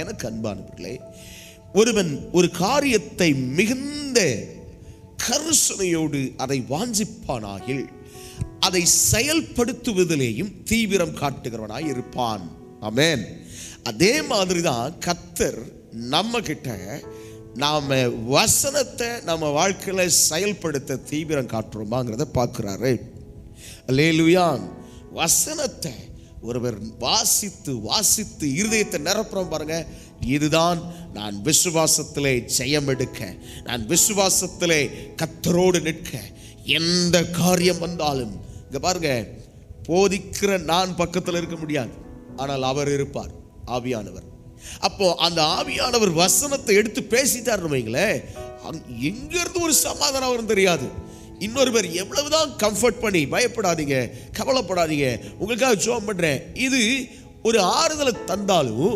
எனக்கு அன்பானவர்களே, ஒருவன் ஒரு காரியத்தை மிகுந்த கருசனையோடு அதை வாஞ்சிப்பானாகில் அதை செயல்படுத்துவதிலேயும் தீவிரம் காட்டுகிறவனாய் இருப்பான். ஆமென். அதே மாதிரிதான் கர்த்தர் நம்ம கிட்ட நாம வசனத்தை நம்ம வாழ்க்கையில செயல்படுத்த தீவிரம் காட்டுறோமாங்கிறத பார்க்கிறாரு. அல்லேலூயா. வசனத்தை ஒருவர் வாசித்து வாசித்து இருதயத்தை நிரப்புறோம் பாருங்க. இதுதான் நான் விசுவாசத்திலே ஜெயம் எடுக்க, நான் விசுவாசத்திலே கர்த்தரோடு நிற்க, எந்த காரியம் வந்தாலும் இங்க பாருங்க, போதிக்கிற நான் பக்கத்தில் இருக்க முடியாது, ஆனால் அவர் இருப்பார், ஆவியானவர். அப்போ அந்த ஆவியானவர் வசனத்தை எடுத்து பேசிட்டார் வைங்களேன், எங்க இருந்து ஒரு சமாதானம் வரும் தெரியாது. இன்னொருவர் எவ்வளவுதான் கம்ஃபர்ட் பண்ணி பயப்படாதீங்க, கவலைப்படாதீங்க, உங்களுக்காக ஜெபம் பண்றேன், இது ஒரு ஆறுதலை தந்தாலும்